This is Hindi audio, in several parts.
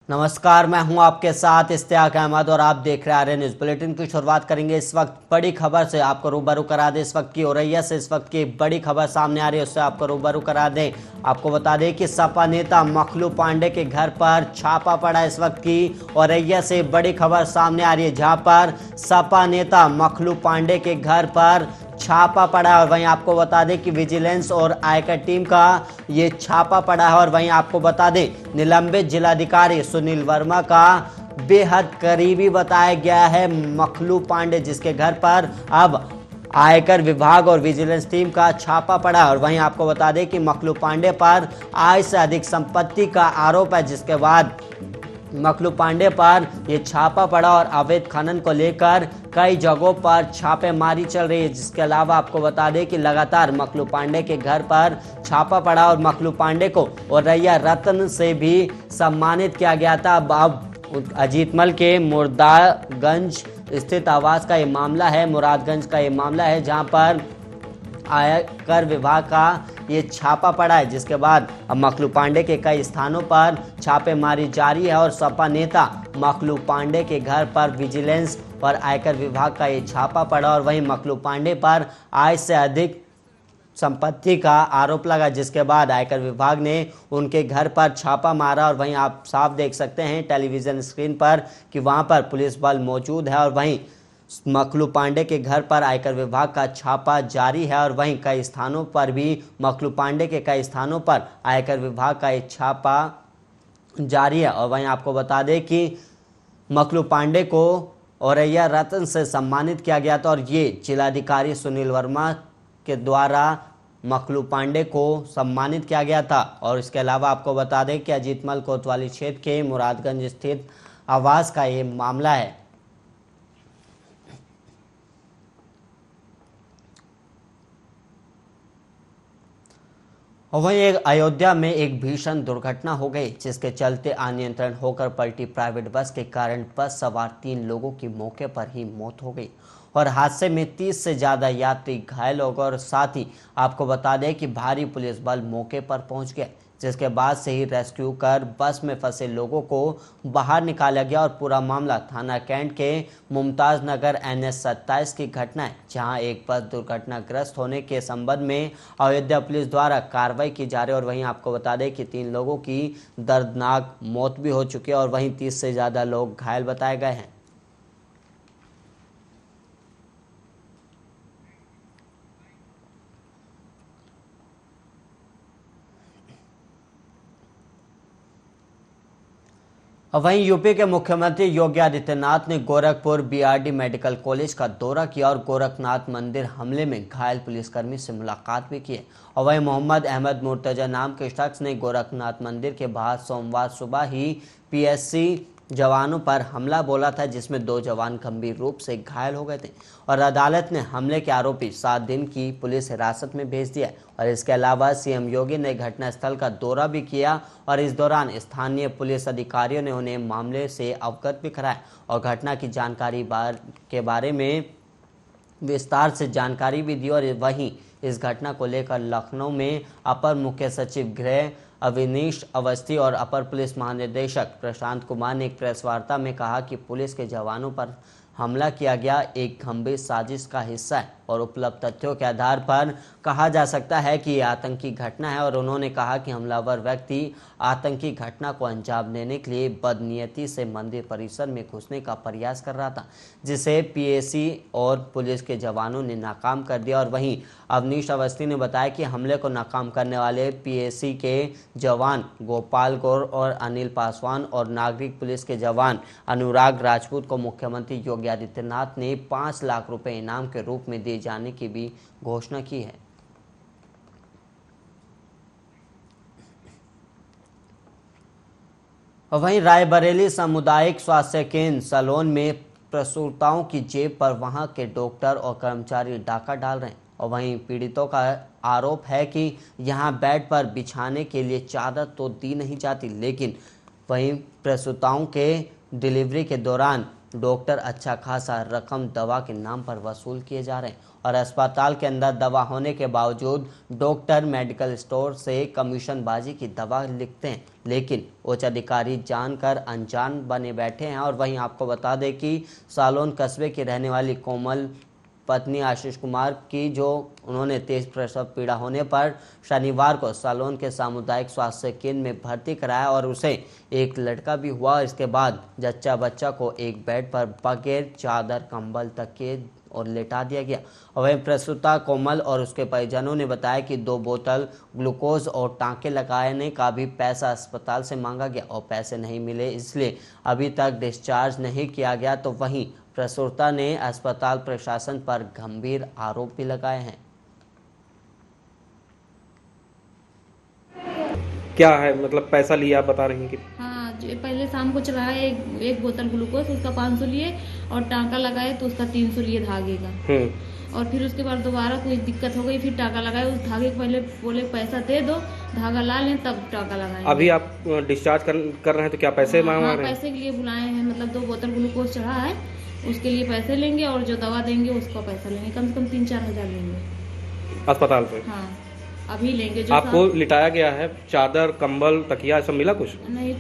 नमस्कार, मैं हूं आपके साथ इश्तियाक अहमद और आप देख रहे हैं आर्य न्यूज बुलेटिन की शुरुआत करेंगे इस वक्त बड़ी खबर से। आपको रूबरू करा दें इस वक्त की औरैया से इस वक्त की बड़ी खबर सामने आ रही है, उससे आपको रूबरू करा दें। आपको बता दें कि सपा नेता मखलू पांडे के घर पर छापा पड़ा। इस वक्त की औरैया से बड़ी खबर सामने आ रही है, जहां पर सपा नेता मखलू पांडे के घर पर छापा पड़ा है। और वहीं आपको बता दें कि विजिलेंस और आयकर टीम का ये छापा पड़ा है। और वहीं आपको बता दें निलंबित जिलाधिकारी सुनील वर्मा का बेहद करीबी बताया गया है मखलू पांडे, जिसके घर पर अब आयकर विभाग और विजिलेंस टीम का छापा पड़ा। और वहीं आपको बता दें कि मखलू पांडे पर आय से अधिक संपत्ति का आरोप है, जिसके बाद मखलू पांडे पर यह छापा पड़ा और अवैध खनन को लेकर कई जगहों पर छापेमारी चल रही है। जिसके अलावा आपको बता दें कि लगातार मखलू पांडे के घर पर छापा पड़ा और मखलू पांडे को औरैया रत्न से भी सम्मानित किया गया था। अब अजीतमल के मुरादगंज स्थित आवास का ये मामला है, मुरादगंज का ये मामला है, जहां पर आयकर विभाग का ये छापा पड़ा है। जिसके बाद अब मखलू पांडे के कई स्थानों पर छापेमारी जारी है और सपा नेता मखलू पांडे के घर पर विजिलेंस और आयकर विभाग का ये छापा पड़ा। और वहीं मखलू पांडे पर आय से अधिक संपत्ति का आरोप लगा, जिसके बाद आयकर विभाग ने उनके घर पर छापा मारा। और वहीं आप साफ देख सकते हैं टेलीविजन स्क्रीन पर कि वहां पर पुलिस बल मौजूद है और वहीं मखलू पांडे के घर पर आयकर विभाग का छापा जारी है। और वहीं कई स्थानों पर भी मखलू पांडे के कई स्थानों पर आयकर विभाग का एक छापा जारी है। और वहीं आपको बता दें कि मखलू पांडे को औरैया रत्न से सम्मानित किया गया था और ये जिलाधिकारी सुनील वर्मा के द्वारा मखलू पांडे को सम्मानित किया गया था। और इसके अलावा आपको बता दें कि अजीतमल कोतवाली क्षेत्र के मुरादगंज स्थित आवास का ये मामला है। और वहीं एक अयोध्या में एक भीषण दुर्घटना हो गई, जिसके चलते अनियंत्रण होकर पलटी प्राइवेट बस के कारण बस सवार 3 लोगों की मौके पर ही मौत हो गई और हादसे में 30 से ज्यादा यात्री घायल हो गए। और साथ ही आपको बता दें कि भारी पुलिस बल मौके पर पहुंच गया, जिसके बाद से ही रेस्क्यू कर बस में फंसे लोगों को बाहर निकाला गया। और पूरा मामला थाना कैंट के मुमताज नगर NH 27 की घटना है, जहां एक बस दुर्घटनाग्रस्त होने के संबंध में अयोध्या पुलिस द्वारा कार्रवाई की जा रही है। और वहीं आपको बता दें कि 3 लोगों की दर्दनाक मौत भी हो चुकी है और वहीं 30 से ज़्यादा लोग घायल बताए गए हैं। वहीं यूपी के मुख्यमंत्री योगी आदित्यनाथ ने गोरखपुर BRD मेडिकल कॉलेज का दौरा किया और गोरखनाथ मंदिर हमले में घायल पुलिसकर्मी से मुलाकात भी की। और वहीं मोहम्मद अहमद मुर्तजा नाम के शख्स ने गोरखनाथ मंदिर के बाहर सोमवार सुबह ही PSC जवानों पर हमला बोला था, जिसमें 2 जवान गंभीर रूप से घायल हो गए थे और अदालत ने हमले के आरोपी 7 दिन की पुलिस हिरासत में भेज दिया। और इसके अलावा CM योगी ने घटनास्थल का दौरा भी किया और इस दौरान स्थानीय पुलिस अधिकारियों ने उन्हें मामले से अवगत भी कराया और घटना की जानकारी के बारे में विस्तार से जानकारी भी दी। और वहीं इस घटना को लेकर लखनऊ में अपर मुख्य सचिव गृह अविनीश अवस्थी और अपर पुलिस महानिदेशक प्रशांत कुमार ने एक प्रेस वार्ता में कहा कि पुलिस के जवानों पर हमला किया गया एक गंभीर साजिश का हिस्सा है और उपलब्ध तथ्यों के आधार पर कहा जा सकता है कि यह आतंकी घटना है। और उन्होंने कहा कि हमलावर व्यक्ति आतंकी घटना को अंजाम देने के लिए बदनीयती से मंदिर परिसर में घुसने का प्रयास कर रहा था, जिसे PSC और पुलिस के जवानों ने नाकाम कर दिया। और वहीं अवनीश अवस्थी ने बताया कि हमले को नाकाम करने वाले PSC के जवान गोपाल गौर और अनिल पासवान और नागरिक पुलिस के जवान अनुराग राजपूत को मुख्यमंत्री योगी आदित्यनाथ ने 5 लाख रुपए इनाम के रूप में दिए जाने की भी घोषणा की है। वहीं रायबरेली सामुदायिक स्वास्थ्य केंद्र सलोन में प्रसूताओं की जेब पर वहां के डॉक्टर और कर्मचारी डाका डाल रहे हैं। और वहीं पीड़ितों का आरोप है कि यहां बेड पर बिछाने के लिए चादर तो दी नहीं जाती, लेकिन वहीं प्रसूताओं के डिलीवरी के दौरान डॉक्टर अच्छा खासा रकम दवा के नाम पर वसूल किए जा रहे हैं और अस्पताल के अंदर दवा होने के बावजूद डॉक्टर मेडिकल स्टोर से कमीशनबाजी की दवा लिखते हैं, लेकिन उच्च अधिकारी जानकर अनजान बने बैठे हैं। और वहीं आपको बता दें कि सालोन कस्बे की रहने वाली कोमल पत्नी आशीष कुमार की जो उन्होंने तेज प्रसव पीड़ा होने पर शनिवार को सालोन के सामुदायिक स्वास्थ्य केंद्र में भर्ती कराया और उसे एक लड़का भी हुआ। इसके बाद जच्चा बच्चा को एक बेड पर बगैर चादर कंबल तकिए और लेटा दिया गया। वहीं प्रसूता कोमल और उसके परिजनों ने बताया कि 2 बोतल ग्लूकोज और टांके लगाने का भी पैसा अस्पताल से मांगा गया और पैसे नहीं मिले, इसलिए अभी तक डिस्चार्ज नहीं किया गया। तो वहीं प्रसूता ने अस्पताल प्रशासन पर गंभीर आरोप भी लगाए हैं। क्या है मतलब पैसा लिया आप बता रही हैं कि? हाँ, जो पहले शाम को चढ़ाया एक बोतल ग्लूकोज, उसका 500 लिए और टाँका लगाए तो उसका 300 लिए धागे का। और फिर उसके बाद दोबारा कोई दिक्कत हो गई, फिर टाँका लगाए। उस धागे को पहले बोले पैसा दे दो, धागा ला लें तब टाँका लगाए। अभी आप डिस्चार्ज कर रहे हैं तो क्या पैसे मांग रहे हैं? पैसे के लिए बुलाए हैं, मतलब 2 बोतल ग्लूकोज चढ़ा है उसके लिए पैसे लेंगे और जो दवा देंगे उसका पैसा लेंगे, कम से कम 3-4 हजार लेंगे अस्पताल से। हाँ, अभी लेंगे। जो आपको लिटाया गया है, चादर कंबल तकिया सब मिला? कुछ नहीं,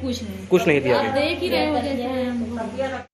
कुछ नहीं दिया आप देख ही रहे हो जैसे।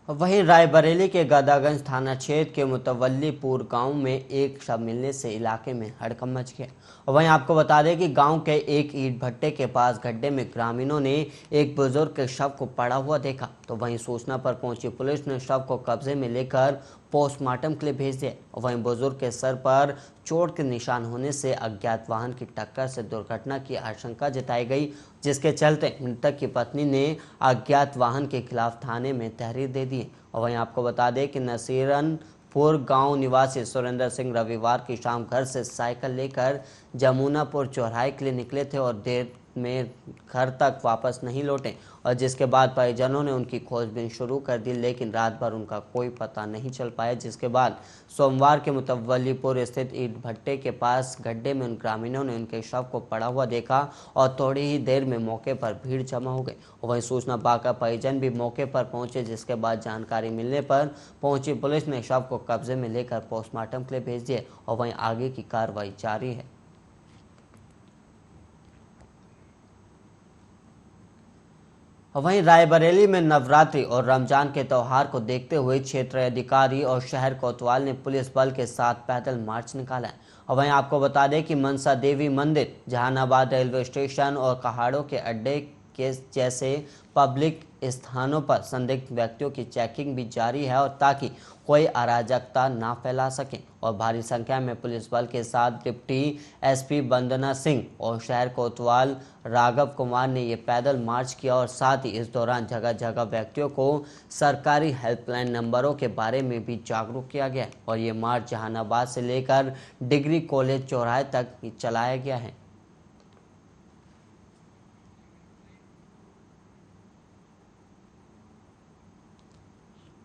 वहीं रायबरेली के गदागंज थाना क्षेत्र के मुतवल्लीपुर गांव में एक शव मिलने से इलाके में हड़कंप मच गया। वहीं आपको बता दें कि गांव के एक ईंट भट्टे के पास गड्ढे में ग्रामीणों ने एक बुजुर्ग के शव को पड़ा हुआ देखा। तो वहीं सूचना पर पहुंची पुलिस ने शव को कब्जे में लेकर पोस्टमार्टम के लिए भेज दिया। वहीं बुजुर्ग के सर पर चोट के निशान होने से अज्ञात वाहन की टक्कर से दुर्घटना की आशंका जताई गई, जिसके चलते मृतक की पत्नी ने अज्ञात वाहन के खिलाफ थाने में तहरीर दे दी। और वहीं आपको बता दें कि नसीरनपुर गांव निवासी सुरेंद्र सिंह रविवार की शाम घर से साइकिल लेकर जमुनापुर चौराहे के लिए निकले थे और देर में घर तक वापस नहीं लौटे और जिसके बाद परिजनों ने उनकी खोजबीन शुरू कर दी, लेकिन रात भर उनका कोई पता नहीं चल पाया। जिसके बाद सोमवार के मुतवल्लीपुर स्थित ईंट भट्टे के पास गड्ढे में उन ग्रामीणों ने उनके शव को पड़ा हुआ देखा और थोड़ी ही देर में मौके पर भीड़ जमा हो गई। वहीं सूचना पाकर परिजन भी मौके पर पहुंचे, जिसके बाद जानकारी मिलने पर पहुंची पुलिस ने शव को कब्जे में लेकर पोस्टमार्टम के लिए भेज दिए और वहीं आगे की कार्रवाई जारी है। वहीं रायबरेली में नवरात्रि और रमजान के त्यौहार को देखते हुए क्षेत्रीय अधिकारी और शहर कोतवाल ने पुलिस बल के साथ पैदल मार्च निकाला है। और वहीं आपको बता दें कि मनसा देवी मंदिर, जहानाबाद रेलवे स्टेशन और कहाड़ों के अड्डे के जैसे पब्लिक स्थानों पर संदिग्ध व्यक्तियों की चेकिंग भी जारी है और ताकि कोई अराजकता ना फैला सके। और भारी संख्या में पुलिस बल के साथ डिप्टी एसपी वंदना सिंह और शहर कोतवाल राघव कुमार ने ये पैदल मार्च किया और साथ ही इस दौरान जगह जगह व्यक्तियों को सरकारी हेल्पलाइन नंबरों के बारे में भी जागरूक किया गया और ये मार्च जहानाबाद से लेकर डिग्री कॉलेज चौराहे तक चलाया गया है।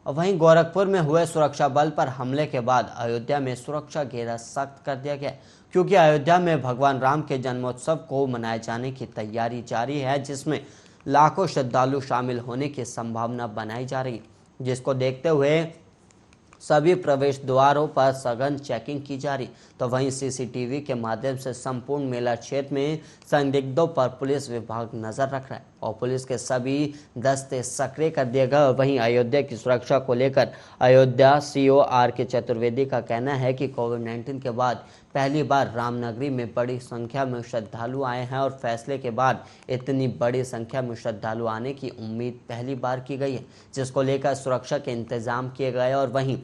वहीं गोरखपुर में हुए सुरक्षा बल पर हमले के बाद अयोध्या में सुरक्षा घेरा सख्त कर दिया गया, क्योंकि अयोध्या में भगवान राम के जन्मोत्सव को मनाए जाने की तैयारी जारी है, जिसमें लाखों श्रद्धालु शामिल होने की संभावना बनाई जा रही है, जिसको देखते हुए सभी प्रवेश द्वारों पर सघन चेकिंग की जा रही। तो वहीं सीसीटीवी के माध्यम से संपूर्ण मेला क्षेत्र में संदिग्धों पर पुलिस विभाग नजर रख रहा है और पुलिस के सभी दस्ते सक्रिय कर दिए गए। वहीं अयोध्या की सुरक्षा को लेकर अयोध्या सीओ आर.के. चतुर्वेदी का कहना है कि कोविड-19 के बाद पहली बार रामनगरी में बड़ी संख्या में श्रद्धालु आए हैं और फैसले के बाद इतनी बड़ी संख्या में श्रद्धालु आने की उम्मीद पहली बार की गई है, जिसको लेकर सुरक्षा के इंतजाम किए गए और वहीं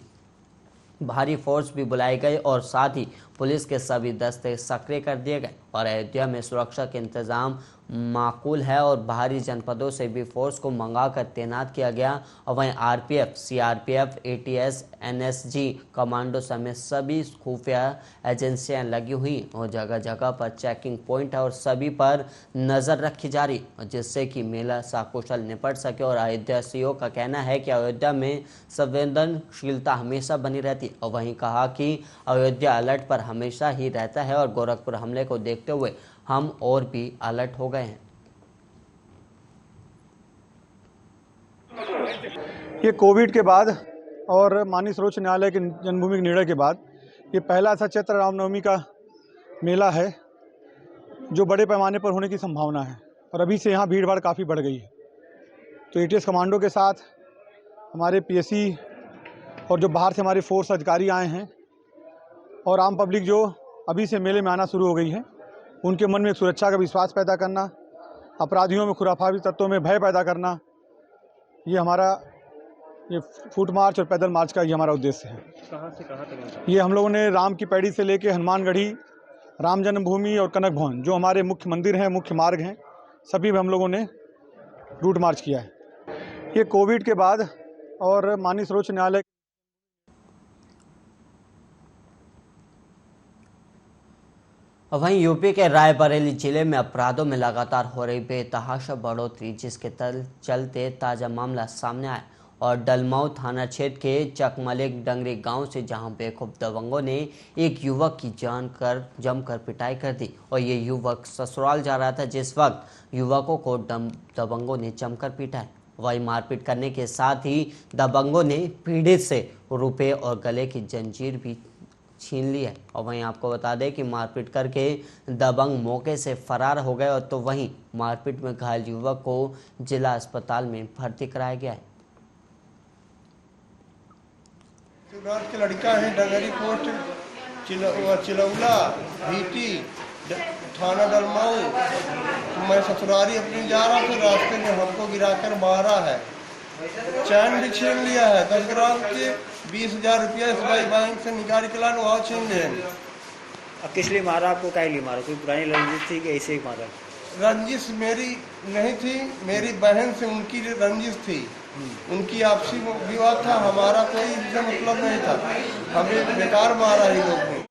भारी फोर्स भी बुलाई गई और साथ ही पुलिस के सभी दस्ते सक्रिय कर दिए गए और अयोध्या में सुरक्षा के इंतजाम माकूल है और बाहरी जनपदों से भी फोर्स को मंगाकर तैनात किया गया। और वहीं RPF, CRPF, ATS, NSG commando समेत सभी खुफिया एजेंसियां लगी हुई और जगह जगह पर चेकिंग पॉइंट है और सभी पर नज़र रखी जा रही, जिससे कि मेला सकुशल निपट सके। और अयोध्या सीओ का कहना है कि अयोध्या में संवेदनशीलता हमेशा बनी रहती है और वहीं कहा कि अयोध्या अलर्ट पर हमेशा ही रहता है और गोरखपुर हमले को देखते हुए हम और भी अलर्ट हो गए हैं। ये कोविड के बाद और माननीय सर्वोच्च न्यायालय के जन्मभूमि के निर्णय के बाद ये पहला ऐसा चैत्र रामनवमी का मेला है जो बड़े पैमाने पर होने की संभावना है और अभी से यहाँ भीड़ भाड़ काफ़ी बढ़ गई है। तो एटीएस कमांडो के साथ हमारे पीएससी और जो बाहर से हमारे फोर्स अधिकारी आए हैं और आम पब्लिक जो अभी से मेले में आना शुरू हो गई है, उनके मन में एक सुरक्षा का विश्वास पैदा करना, अपराधियों में खुराफाती तत्वों में भय पैदा करना, ये हमारा ये फुट मार्च और पैदल मार्च का ये हमारा उद्देश्य है। कहाँ से कहाँ तक? ये हम लोगों ने राम की पैड़ी से लेके हनुमानगढ़ी, राम जन्मभूमि और कनक भवन जो हमारे मुख्य मंदिर हैं, मुख्य मार्ग हैं, सभी में हम लोगों ने रूट मार्च किया है। ये कोविड के बाद और माननीय सर्वोच्च न्यायालय वहीं यूपी के रायबरेली जिले में अपराधों में लगातार हो रही बेतहाशा बढ़ोतरी, जिसके चलते ताज़ा मामला सामने आया और डलमऊ थाना क्षेत्र के चकमलिक डंगरी गांव से, जहां बेखौफ दबंगों ने एक युवक की जमकर पिटाई कर दी और ये युवक ससुराल जा रहा था, जिस वक्त युवकों को दबंगों ने जमकर पिटाई। वहीं मारपीट करने के साथ ही दबंगों ने पीड़ित से रुपए और गले की जंजीर भी छीन ली है। और वहीं आपको बता दें कि मारपीट करके दबंग मौके से फरार हो गए और तो वहीं मारपीट में घायल युवक को जिला अस्पताल में भर्ती कराया गया है। के लड़का है, डंगरी पोस्ट चिलौला भीटी थाना डलमऊ। मैं ससुरारी अपनी जा रहा था, रास्ते में हमको गिराकर मारा है, चैन भी छीन लिया है, 10 ग्राम के 20,000 रुपया इस बैंक से निकाल के लाने वहाँ छीन लिया। अब किस लिए मारा आपको? क्या लिए मारा? कोई पुरानी रंजिश थी कि ऐसे ही मारा? रंजिश मेरी नहीं थी, मेरी बहन से उनकी रंजिश थी, उनकी आपसी विवाद था, हमारा कोई इससे मतलब नहीं था, हमें बेकार मारा ही लोग ने।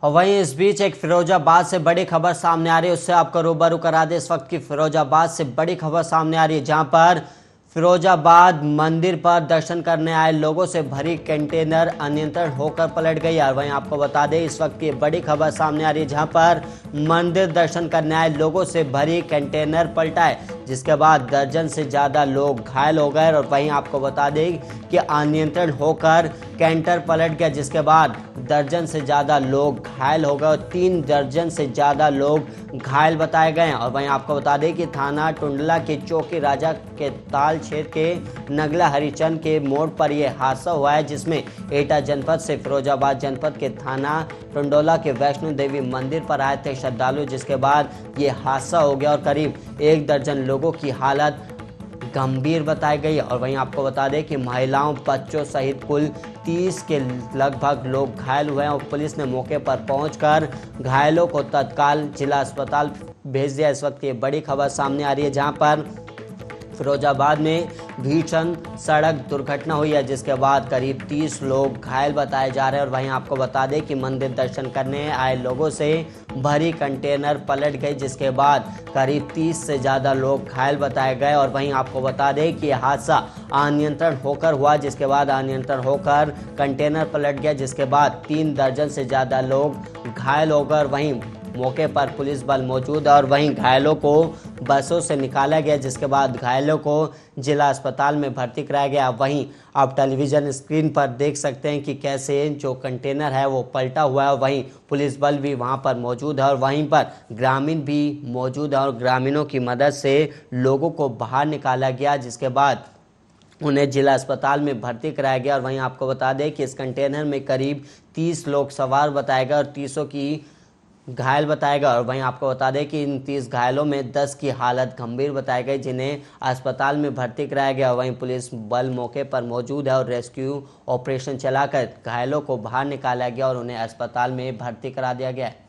और वहीं इस बीच एक फिरोजाबाद से बड़ी खबर सामने आ रही है, उससे आपको रूबरू करा दे। इस वक्त की फिरोजाबाद से बड़ी खबर सामने आ रही है, जहां पर फिरोजाबाद मंदिर पर दर्शन करने आए लोगों से भरी कंटेनर अनियंत्रित होकर पलट गई। और वहीं आपको बता दें, इस वक्त की बड़ी खबर सामने आ रही है, जहां पर मंदिर दर्शन करने आए लोगों से भरी कंटेनर पलटाए, जिसके बाद दर्जन से ज़्यादा लोग घायल हो गए। और वहीं आपको बता दें कि अनियंत्रित होकर कैंटर पलट गया, जिसके बाद दर्जन से ज़्यादा लोग घायल हो गए और 3 दर्जन से ज़्यादा लोग घायल बताए गए हैं। और वहीं आपको बता दें कि थाना टुंडला के चौकी राजा के ताल क्षेत्र के नगला हरिचंद के मोड़ पर यह हादसा हुआ है, जिसमें एटा जनपद से फिरोजाबाद जनपद के थाना टुंडला के वैष्णो देवी मंदिर पर आए थे श्रद्धालु, जिसके बाद ये हादसा हो गया और करीब 1 दर्जन लोगों की हालत गंभीर बताई गई। और वहीं आपको बता दें कि महिलाओं, बच्चों सहित कुल 30 के लगभग लोग घायल हुए हैं और पुलिस ने मौके पर पहुंचकर घायलों को तत्काल जिला अस्पताल भेज दिया। इस वक्त ये बड़ी खबर सामने आ रही है, जहां पर फिरोजाबाद में भीषण सड़क दुर्घटना हुई है, जिसके बाद करीब 30 लोग घायल बताए जा रहे हैं। और वहीं आपको बता दें कि मंदिर दर्शन करने आए लोगों से भरी कंटेनर पलट गई, जिसके बाद करीब 30 से ज़्यादा लोग घायल बताए गए। और वहीं आपको बता दें कि यह हादसा अनियंत्रण होकर हुआ, जिसके बाद अनियंत्रण होकर कंटेनर पलट गया, जिसके बाद 3 दर्जन से ज़्यादा लोग घायल हो गए। वहीं मौके पर पुलिस बल मौजूद है और वहीं घायलों को बसों से निकाला गया, जिसके बाद घायलों को जिला अस्पताल में भर्ती कराया गया। वहीं आप टेलीविजन स्क्रीन पर देख सकते हैं कि कैसे जो कंटेनर है वो पलटा हुआ है। वहीं पुलिस बल भी वहां पर मौजूद है और वहीं पर ग्रामीण भी मौजूद है और ग्रामीणों की मदद से लोगों को बाहर निकाला गया, जिसके बाद उन्हें जिला अस्पताल में भर्ती कराया गया। और वहीं आपको बता दें कि इस कंटेनर में करीब 30 लोग सवार बताए गए और 30 की घायल बताया गया। और वहीं आपको बता दें कि इन 30 घायलों में 10 की हालत गंभीर बताई गई, जिन्हें अस्पताल में भर्ती कराया गया। वहीं पुलिस बल मौके पर मौजूद है और रेस्क्यू ऑपरेशन चलाकर घायलों को बाहर निकाला गया और उन्हें अस्पताल में भर्ती करा दिया गया है।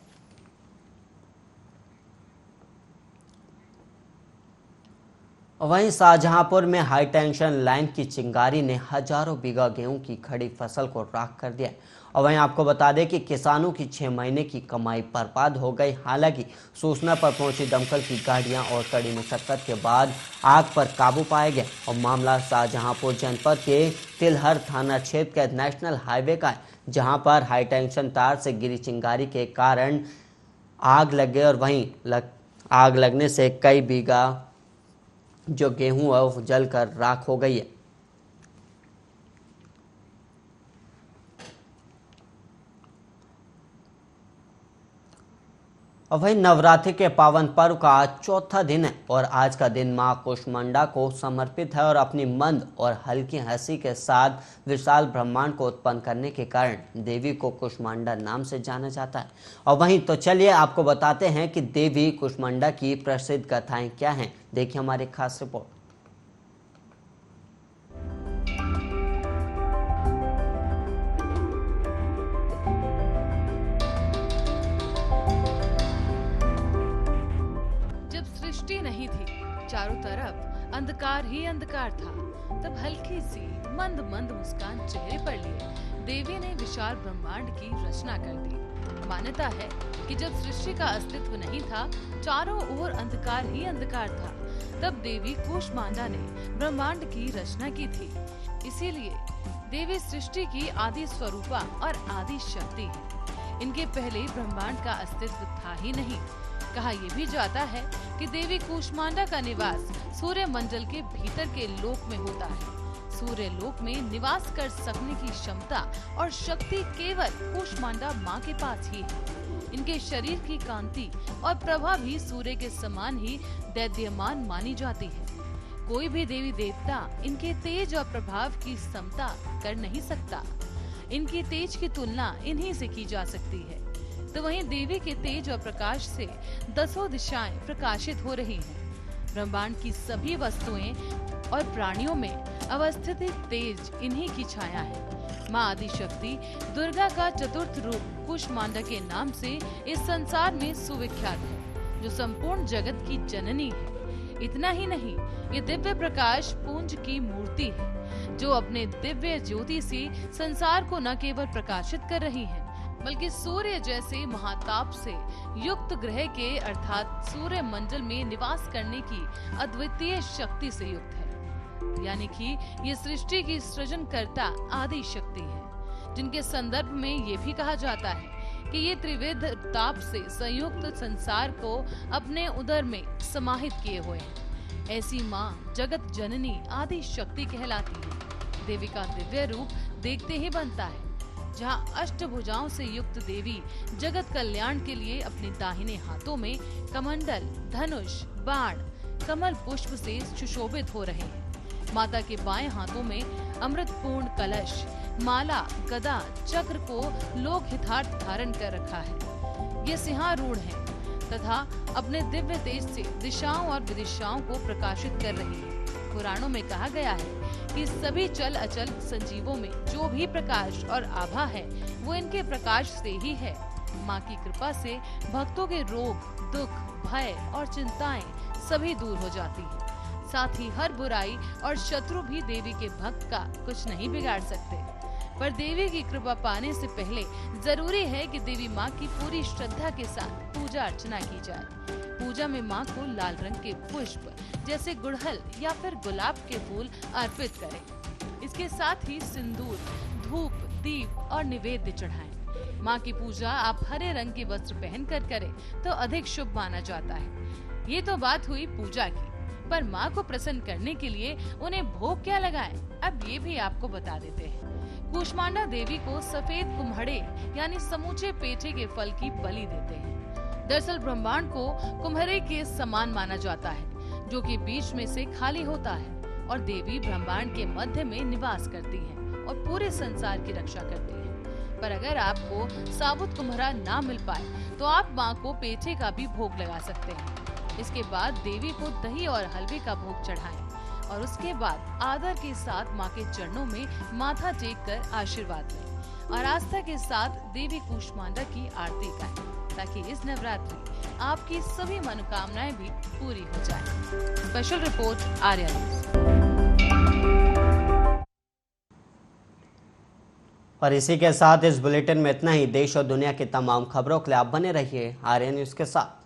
वहीं शाहजहांपुर में हाई टेंशन लाइन की चिंगारी ने हजारों बीघा गेहूं की खड़ी फसल को राख कर दिया। और वहीं आपको बता दें कि किसानों की 6 महीने की कमाई बर्बाद हो गई। हालांकि सूचना पर पहुंची दमकल की गाड़ियां और कड़ी मुशक्कत के बाद आग पर काबू पाया गया। और मामला शाहजहांपुर जनपद के तिलहर थाना क्षेत्र के नेशनल हाईवे का है, जहां पर हाई टेंशन तार से गिरी चिंगारी के कारण आग लग गई और वहीं आग लगने से कई बीघा जो गेहूं है वो जलकर राख हो गई है। और वहीं नवरात्रि के पावन पर्व का आज चौथा दिन है और आज का दिन मां कूष्मांडा को समर्पित है और अपनी मंद और हल्की हंसी के साथ विशाल ब्रह्मांड को उत्पन्न करने के कारण देवी को कूष्मांडा नाम से जाना जाता है। और वहीं तो चलिए आपको बताते हैं कि देवी कूष्मांडा की प्रसिद्ध कथाएं क्या हैं। देखिए हमारी खास रिपोर्ट। नहीं थी, चारों तरफ अंधकार ही अंधकार था, तब हल्की सी मंद मंद मुस्कान चेहरे पर लिए देवी ने विशाल ब्रह्मांड की रचना कर दी। मान्यता है कि जब सृष्टि का अस्तित्व नहीं था, चारों ओर अंधकार ही अंधकार था, तब देवी कूष्मांडा ने ब्रह्मांड की रचना की थी। इसीलिए देवी सृष्टि की आदि स्वरूपा और आदि शक्ति है। इनके पहले ब्रह्मांड का अस्तित्व था ही नहीं। कहा यह भी जाता है कि देवी कूष्मांडा का निवास सूर्य मंडल के भीतर के लोक में होता है। सूर्य लोक में निवास कर सकने की क्षमता और शक्ति केवल कूष्मांडा माँ के पास ही है। इनके शरीर की कांति और प्रभा भी सूर्य के समान ही दैदीयमान मानी जाती है। कोई भी देवी देवता इनके तेज और प्रभाव की समता कर नहीं सकता। इनकी तेज की तुलना इन्हीं से की जा सकती है। तो वहीं देवी के तेज और प्रकाश से 10 दिशाएं प्रकाशित हो रही हैं। ब्रह्मांड की सभी वस्तुएं और प्राणियों में अवस्थित तेज इन्हीं की छाया है। माँ आदि शक्ति दुर्गा का चतुर्थ रूप कूष्मांडा के नाम से इस संसार में सुविख्यात है, जो संपूर्ण जगत की जननी है। इतना ही नहीं, ये दिव्य प्रकाश पुंज की मूर्ति है, जो अपने दिव्य ज्योति से संसार को न केवल प्रकाशित कर रही है, बल्कि सूर्य जैसे महाताप से युक्त ग्रह के अर्थात सूर्य मंडल में निवास करने की अद्वितीय शक्ति से युक्त है। यानी कि ये सृष्टि की सृजनकर्ता आदि शक्ति है, जिनके संदर्भ में ये भी कहा जाता है कि ये त्रिविध ताप से संयुक्त संसार को अपने उदर में समाहित किए हुए हैं। ऐसी माँ जगत जननी आदि शक्ति कहलाती है। देवी का दिव्य रूप देखते ही बनता है। जहाँ अष्टभुजाओं से युक्त देवी जगत कल्याण के लिए अपने दाहिने हाथों में कमंडल, धनुष, बाण, कमल पुष्प से सुशोभित हो रहे हैं। माता के बाएं हाथों में अमृतपूर्ण कलश, माला, गदा, चक्र को लोक हितार्थ धारण कर रखा है। ये सिंहारूढ़ है तथा अपने दिव्य तेज से दिशाओं और विदिशाओं को प्रकाशित कर रही है। पुराणों में कहा गया है कि सभी चल अचल संजीवों में जो भी प्रकाश और आभा है, वो इनके प्रकाश से ही है। माँ की कृपा से भक्तों के रोग, दुख, भय और चिंताएं सभी दूर हो जाती है। साथ ही हर बुराई और शत्रु भी देवी के भक्त का कुछ नहीं बिगाड़ सकते। पर देवी की कृपा पाने से पहले जरूरी है कि देवी माँ की पूरी श्रद्धा के साथ पूजा अर्चना की जाए। पूजा में माँ को लाल रंग के पुष्प जैसे गुड़हल या फिर गुलाब के फूल अर्पित करें। इसके साथ ही सिंदूर, धूप, दीप और निवेद्य चढ़ाएं। माँ की पूजा आप हरे रंग के वस्त्र पहन कर करें तो अधिक शुभ माना जाता है। ये तो बात हुई पूजा की, पर माँ को प्रसन्न करने के लिए उन्हें भोग क्या लगाएं, अब ये भी आपको बता देते हैं। कूष्मांडा देवी को सफेद कुम्हड़े यानी समूचे पेठे के फल की बलि देते हैं। दरअसल ब्रह्मांड को कुम्हरे के समान माना जाता है, जो कि बीच में से खाली होता है और देवी ब्रह्मांड के मध्य में निवास करती हैं और पूरे संसार की रक्षा करती हैं। पर अगर आपको साबुत कुम्हरा ना मिल पाए तो आप माँ को पेठे का भी भोग लगा सकते हैं। इसके बाद देवी को दही और हलवे का भोग चढ़ाएं और उसके बाद आदर के साथ माँ के चरणों में माथा टेक कर आशीर्वाद लें और आस्था के साथ देवी कूष्मांडा की आरती गाएं, ताकि इस नवरात्रि आपकी सभी मनोकामनाएं भी पूरी हो जाएं। Special report Arya news. और इसी के साथ इस बुलेटिन में इतना ही। देश और दुनिया की तमाम खबरों के लिए आप बने रहिए आर्या न्यूज़ के साथ।